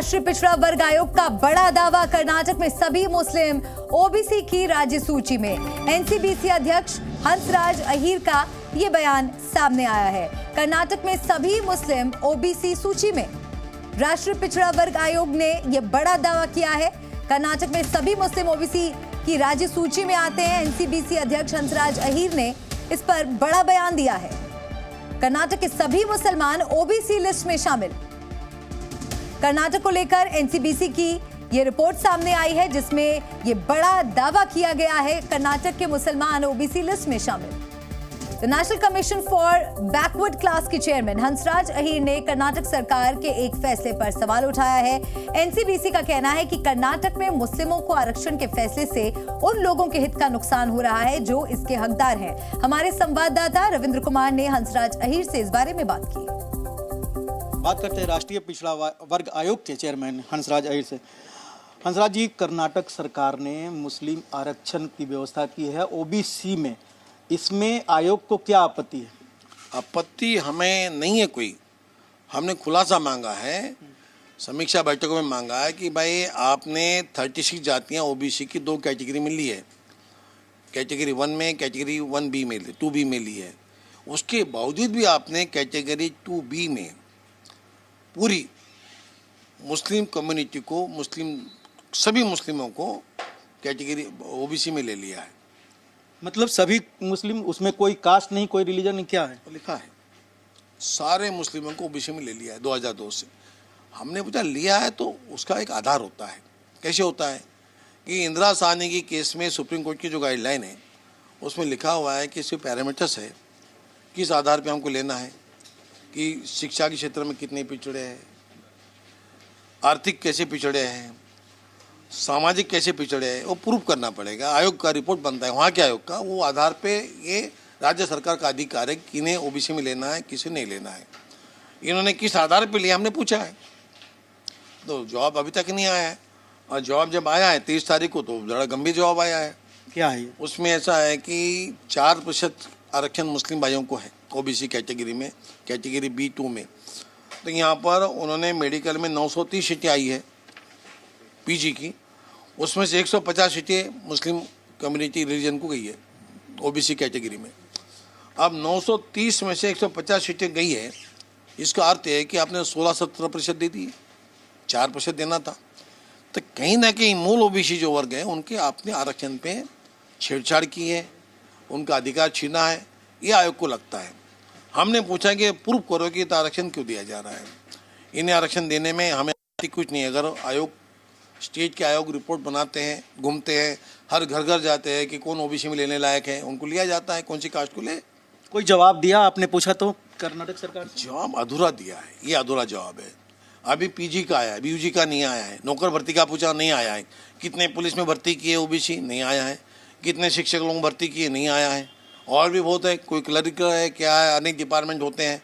राष्ट्रीय पिछड़ा वर्ग आयोग का बड़ा दावा, कर्नाटक में सभी मुस्लिम ओबीसी की राज्य सूची में। एनसीबीसी अध्यक्ष हंसराज अहीर का ये बयान सामने आया है। कर्नाटक में सभी मुस्लिम ओबीसी सूची में। राष्ट्रीय पिछड़ा वर्ग आयोग ने यह बड़ा दावा किया है। कर्नाटक में सभी मुस्लिम ओबीसी की राज्य सूची में आते हैं। एनसीबीसी अध्यक्ष हंसराज अहीर ने इस पर बड़ा बयान दिया है। कर्नाटक के सभी मुसलमान ओबीसी लिस्ट में शामिल। कर्नाटक को लेकर एनसीबीसी की ये रिपोर्ट सामने आई है, जिसमें ये बड़ा दावा किया गया है कर्नाटक के मुसलमान ओबीसी लिस्ट में शामिल। तो national commission for backward class के चेयरमैन हंसराज अहीर ने कर्नाटक सरकार के एक फैसले पर सवाल उठाया है। एनसीबीसी का कहना है कि कर्नाटक में मुस्लिमों को आरक्षण के फैसले से उन लोगों के हित का नुकसान हो रहा है जो इसके हकदार हैं। हमारे संवाददाता रविंद्र कुमार ने हंसराज अहीर से इस बारे में बात की। बात करते हैं राष्ट्रीय पिछड़ा वर्ग आयोग के चेयरमैन हंसराज अहीर से। हंसराज जी, कर्नाटक सरकार ने मुस्लिम आरक्षण की व्यवस्था की है ओबीसी में, इसमें आयोग को क्या आपत्ति है? आपत्ति हमें नहीं है कोई। हमने खुलासा मांगा है, समीक्षा बैठकों में मांगा है कि भाई आपने 36 जातियां ओबीसी की 2 कैटेगरी में ली है, कैटेगरी 1 में, कैटेगरी 1B में, 2B में ली है। उसके बावजूद भी आपने कैटेगरी 2B में पूरी मुस्लिम कम्युनिटी को, सभी मुस्लिमों को कैटेगरी ओबीसी में ले लिया है। मतलब सभी मुस्लिम, उसमें कोई कास्ट नहीं, कोई रिलीजन नहीं, क्या है? लिखा है सारे मुस्लिमों को ओबीसी में ले लिया है 2002 से। हमने पूछा लिया है तो उसका एक आधार होता है। कैसे होता है कि इंदिरा साहनी की केस में सुप्रीम कोर्ट की जो गाइडलाइन है उसमें लिखा हुआ है कि सिर्फ पैरामीटर्स है, किस आधार पे हमको लेना है कि शिक्षा के क्षेत्र में कितने पिछड़े हैं, आर्थिक कैसे पिछड़े हैं, सामाजिक कैसे पिछड़े हैं, वो प्रूफ करना पड़ेगा। आयोग का रिपोर्ट बनता है वहाँ के आयोग का, वो आधार पे ये राज्य सरकार का अधिकार है कि इन्हें ओबीसी में लेना है, किसे नहीं लेना है। इन्होंने किस आधार पे लिया हमने पूछा है, तो जवाब अभी तक नहीं आया है। और जवाब जब आया है 23 तारीख को, तो बड़ा गंभीर जवाब आया है। क्या है? उसमें ऐसा है कि 4% आरक्षण मुस्लिम भाइयों को है ओबीसी कैटेगरी में, कैटेगरी B2 में। तो यहाँ पर उन्होंने मेडिकल में 930 सीटें आई है पीजी की, उसमें से 150 सीटें मुस्लिम कम्युनिटी रिलीजन को गई है ओबीसी कैटेगरी में। अब 930 में से 150 सीटें गई है, इसका अर्थ है कि आपने 16-17% दे दी, 4% देना था। तो कहीं ना कहीं मूल ओबीसी जो वर्ग है उनके आपने आरक्षण पे छेड़छाड़ की है, उनका अधिकार छीना है, ये आयोग को लगता है। हमने पूछा कि प्रूव करो कि तो आरक्षण क्यों दिया जा रहा है। इन्हें आरक्षण देने में हमें कुछ नहीं है। अगर आयोग, स्टेट के आयोग रिपोर्ट बनाते हैं, घूमते हैं, हर घर घर जाते हैं कि कौन ओबीसी में लेने लायक है, उनको लिया जाता है, कौन सी कास्ट को ले। कोई जवाब दिया आपने पूछा तो कर्नाटक सरकार से? जवाब अधूरा दिया है, ये अधूरा जवाब है। अभी पीजी का आया है, बीयूजी का नहीं आया है। नौकर भर्ती का पूछा, नहीं आया है। कितने पुलिस में भर्ती किए ओबीसी, नहीं आया है। कितने शिक्षक लोग भर्ती किए, नहीं आया है। और भी बहुत है, कोई क्लरिकल है, क्या है, अनेक डिपार्टमेंट होते हैं,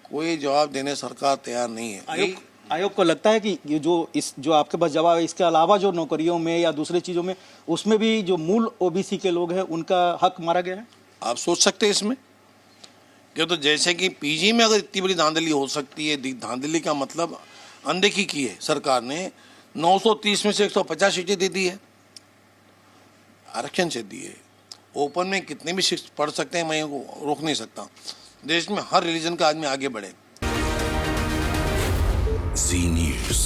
कोई जवाब देने सरकार तैयार नहीं है। आयोग को लगता है कि ये जो आपके पास जवाब है, इसके अलावा जो नौकरियों में या दूसरे चीज़ों में, उसमें भी जो मूल ओबीसी के लोग हैं उनका हक मारा गया है? आप सोच सकते हैं इसमें क्यों? तो जैसे कि पीजी में अगर इतनी बड़ी धांधली हो सकती है, धांधली का मतलब अनदेखी की है सरकार ने। 930 में से 150 सीटें दे दी है, आरक्षण से दी है। ओपन में कितने भी पढ़ सकते हैं, मैं रोक नहीं सकता। देश में हर रिलीजन का आदमी आगे बढ़े। Z News।